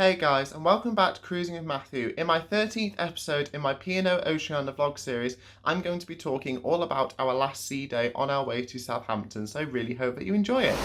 Hey guys, and welcome back to Cruising with Matthew. In my 13th episode in my P&O Oceana vlog series, I'm going to be talking all about our last sea day on our way to Southampton, so I really hope that you enjoy it.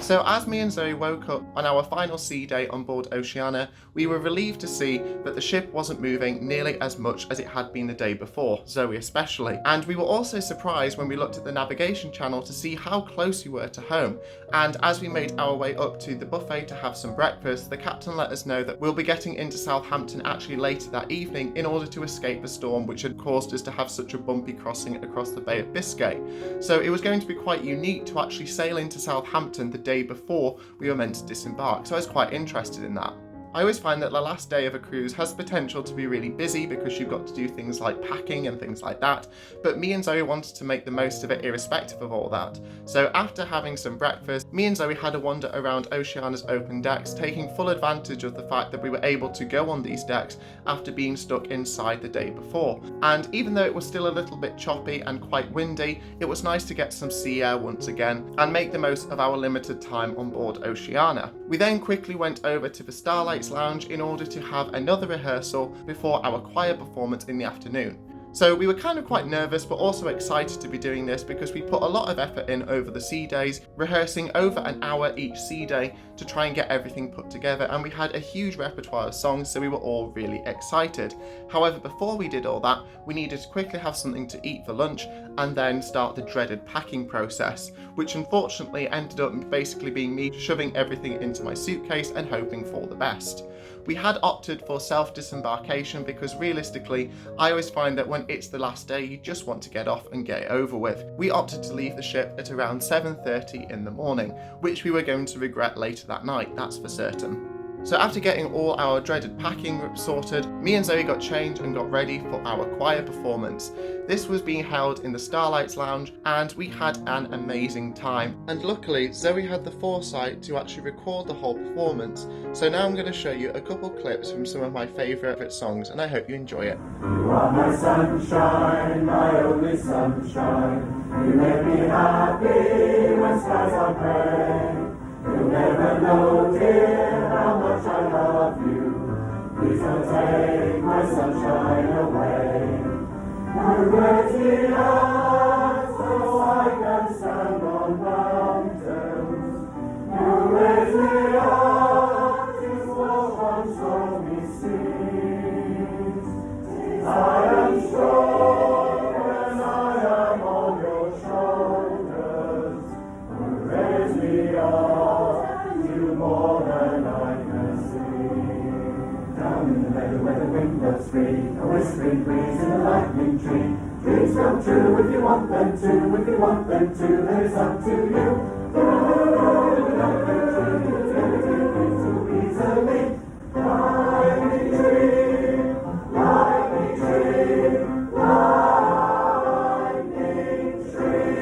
So as me and Zoe woke up on our final sea day on board Oceana, we were relieved to see that the ship wasn't moving nearly as much as it had been the day before, Zoe especially. And we were also surprised when we looked at the navigation channel to see how close we were to home. And as we made our way up to the buffet to have some breakfast, the captain let us know that we'll be getting into Southampton actually later that evening in order to escape the storm which had caused us to have such a bumpy crossing across the Bay of Biscay. So it was going to be quite unique to actually sail into Southampton the day before we were meant to disembark, so I was quite interested in that. I always find that the last day of a cruise has potential to be really busy because you've got to do things like packing and things like that, but me and Zoe wanted to make the most of it irrespective of all that. So after having some breakfast, me and Zoe had a wander around Oceana's open decks, taking full advantage of the fact that we were able to go on these decks after being stuck inside the day before. And even though it was still a little bit choppy and quite windy, it was nice to get some sea air once again and make the most of our limited time on board Oceana. We then quickly went over to the Starlight Lounge in order to have another rehearsal before our choir performance in the afternoon. So we were kind of quite nervous but also excited to be doing this because we put a lot of effort in over the sea days, rehearsing over an hour each sea day to try and get everything put together, and we had a huge repertoire of songs, so we were all really excited. However, before we did all that, we needed to quickly have something to eat for lunch and then start the dreaded packing process, which unfortunately ended up basically being me shoving everything into my suitcase and hoping for the best. We had opted for self-disembarkation because realistically, I always find that when it's the last day, you just want to get off and get it over with. We opted to leave the ship at around 7:30 in the morning, which we were going to regret later that night, that's for certain. So after getting all our dreaded packing sorted, me and Zoe got changed and got ready for our choir performance. This was being held in the Starlights Lounge and we had an amazing time. And luckily, Zoe had the foresight to actually record the whole performance. So now I'm going to show you a couple clips from some of my favourite songs and I hope you enjoy it. You are my sunshine, my only sunshine. You make me happy when skies are grey. You'll never know, dear, how much I love you. Please don't take my sunshine away. You raise me up so I can stand on mountains. You raise me up to walk on stormy seas. I am strong when I am on your shoulders. You raise me up more than I can see. Down in the meadow where the wind blows free, a whispering breeze in a lightning tree. Dreams come true if you want them to, if you want them to, then it's up to you. Too easily. Lightning tree, lightning tree, lightning tree.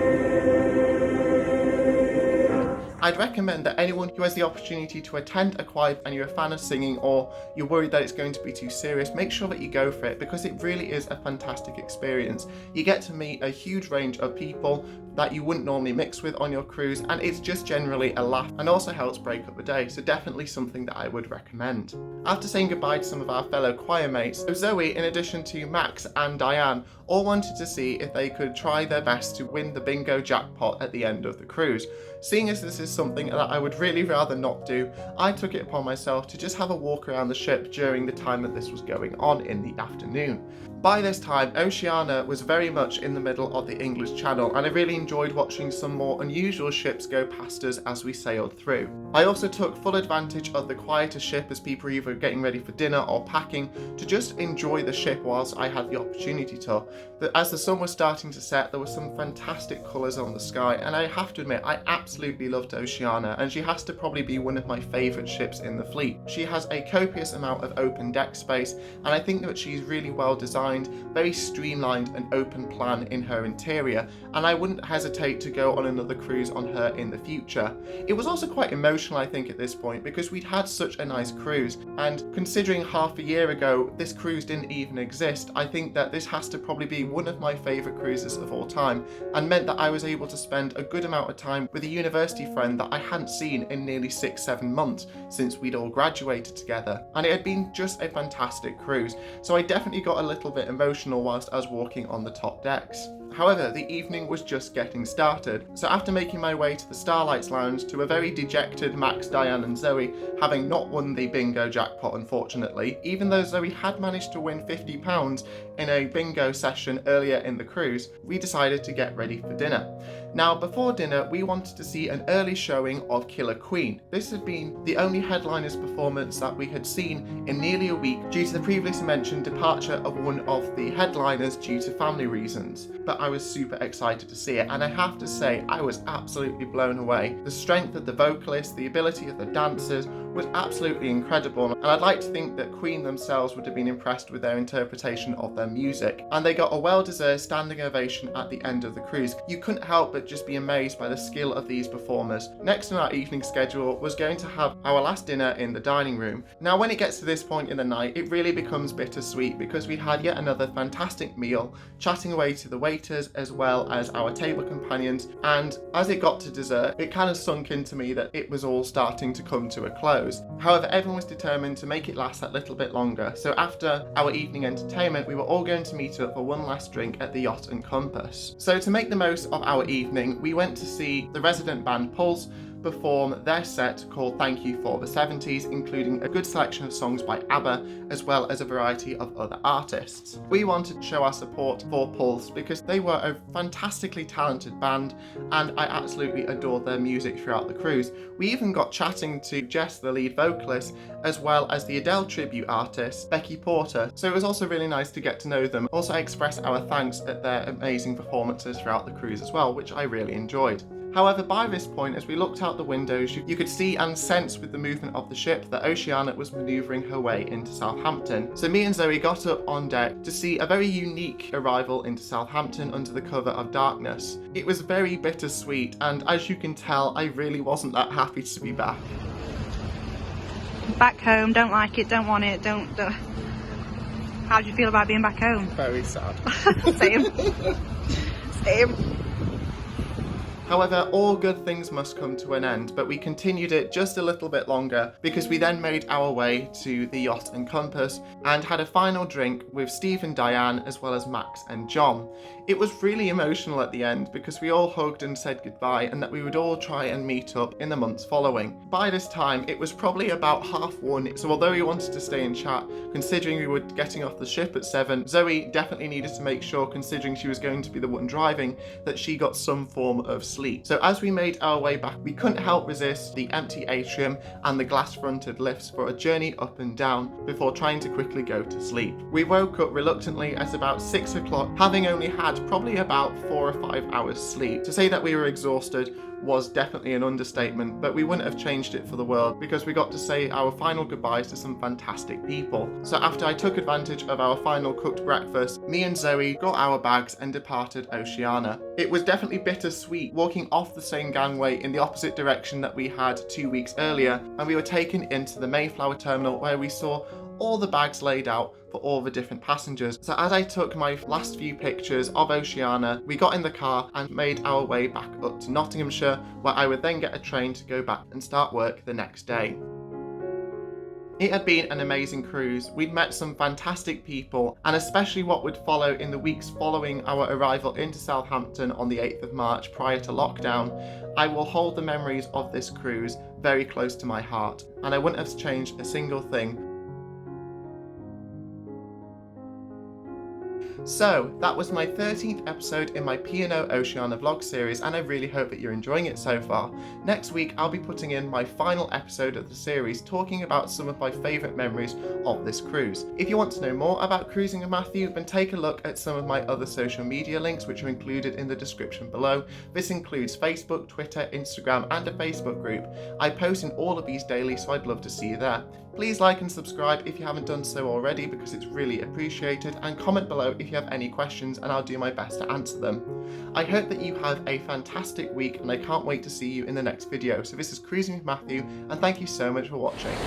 I'd recommend that anyone who has the opportunity to attend a choir and you're a fan of singing or you're worried that it's going to be too serious, make sure that you go for it because it really is a fantastic experience. You get to meet a huge range of people that you wouldn't normally mix with on your cruise, and it's just generally a laugh and also helps break up the day, so definitely something that I would recommend. After saying goodbye to some of our fellow choir mates, Zoe, in addition to Max and Diane, all wanted to see if they could try their best to win the bingo jackpot at the end of the cruise. Seeing as this is something that I would really rather not do, I took it upon myself to just have a walk around the ship during the time that this was going on in the afternoon. By this time, Oceana was very much in the middle of the English Channel, and I really enjoyed watching some more unusual ships go past us as we sailed through. I also took full advantage of the quieter ship as people were either getting ready for dinner or packing to just enjoy the ship whilst I had the opportunity to. As the sun was starting to set, there were some fantastic colours on the sky, and I have to admit, I absolutely loved Oceana, and she has to probably be one of my favourite ships in the fleet. She has a copious amount of open deck space, and I think that she's really well designed, very streamlined and open plan in her interior, and I wouldn't hesitate to go on another cruise on her in the future. It was also quite emotional, I think, at this point, because we'd had such a nice cruise, and considering half a year ago this cruise didn't even exist, I think that this has to probably be one of my favourite cruises of all time, and meant that I was able to spend a good amount of time with a university friend that I hadn't seen in nearly 6-7 months since we'd all graduated together, and it had been just a fantastic cruise, so I definitely got a little bit emotional whilst I was walking on the top decks. However, the evening was just getting started, so after making my way to the Starlights Lounge to a very dejected Max, Diane and Zoe, having not won the bingo jackpot unfortunately, even though Zoe had managed to win £50 in a bingo session earlier in the cruise, we decided to get ready for dinner. Now, before dinner, we wanted to see an early showing of Killer Queen. This had been the only headliner's performance that we had seen in nearly a week due to the previously mentioned departure of one of the headliners due to family reasons. But I was super excited to see it, and I have to say, I was absolutely blown away. The strength of the vocalists, the ability of the dancers was absolutely incredible, and I'd like to think that Queen themselves would have been impressed with their interpretation of their music. And they got a well-deserved standing ovation at the end of the cruise. You couldn't help but just be amazed by the skill of these performers. Next on our evening schedule was going to have our last dinner in the dining room. Now, when it gets to this point in the night, it really becomes bittersweet because we had yet another fantastic meal, chatting away to the waiters as well as our table companions, and as it got to dessert, it kind of sunk into me that it was all starting to come to a close. However, everyone was determined to make it last that little bit longer, so after our evening entertainment, we were all going to meet up for one last drink at the Yacht and Compass. So to make the most of our evening, we went to see the resident band Pulse perform their set called Thank You for the 70s, including a good selection of songs by ABBA as well as a variety of other artists. We wanted to show our support for Pulse because they were a fantastically talented band and I absolutely adored their music throughout the cruise. We even got chatting to Jess, the lead vocalist, as well as the Adele tribute artist Becky Porter, so it was also really nice to get to know them. Also, I express our thanks at their amazing performances throughout the cruise as well, which I really enjoyed. However, by this point, as we looked out the windows, you could see and sense with the movement of the ship that Oceana was manoeuvring her way into Southampton. So me and Zoe got up on deck to see a very unique arrival into Southampton under the cover of darkness. It was very bittersweet, and as you can tell, I really wasn't that happy to be back. Back home, don't like it, don't want it, don't. How do you feel about being back home? Very sad. Same. Same. However, all good things must come to an end, but we continued it just a little bit longer because we then made our way to the Yacht and Compass and had a final drink with Steve and Diane as well as Max and John. It was really emotional at the end because we all hugged and said goodbye and that we would all try and meet up in the months following. By this time, it was probably about 1:30, so although we wanted to stay and chat, considering we were getting off the ship at 7, Zoe definitely needed to make sure, considering she was going to be the one driving, that she got some form of sleep. So as we made our way back, we couldn't help resist the empty atrium and the glass-fronted lifts for a journey up and down before trying to quickly go to sleep. We woke up reluctantly at about 6 o'clock, having only had probably about 4 or 5 hours sleep. To say that we were exhausted was definitely an understatement, but we wouldn't have changed it for the world because we got to say our final goodbyes to some fantastic people. So after I took advantage of our final cooked breakfast, me and Zoe got our bags and departed Oceana. It was definitely bittersweet walking off the same gangway in the opposite direction that we had 2 weeks earlier, and we were taken into the Mayflower terminal where we saw all the bags laid out for all the different passengers. So as I took my last few pictures of Oceana, we got in the car and made our way back up to Nottinghamshire, where I would then get a train to go back and start work the next day. It had been an amazing cruise. We'd met some fantastic people, and especially what would follow in the weeks following our arrival into Southampton on the 8th of March prior to lockdown, I will hold the memories of this cruise very close to my heart, and I wouldn't have changed a single thing. So, that was my 13th episode in my P&O Oceana vlog series, and I really hope that you're enjoying it so far. Next week, I'll be putting in my final episode of the series, talking about some of my favourite memories of this cruise. If you want to know more about cruising with Matthew, then take a look at some of my other social media links, which are included in the description below. This includes Facebook, Twitter, Instagram, and a Facebook group. I post in all of these daily, so I'd love to see you there. Please like and subscribe if you haven't done so already, because it's really appreciated, and comment below if you have any questions and I'll do my best to answer them. I hope that you have a fantastic week, and I can't wait to see you in the next video. So this is Cruising with Matthew, and thank you so much for watching.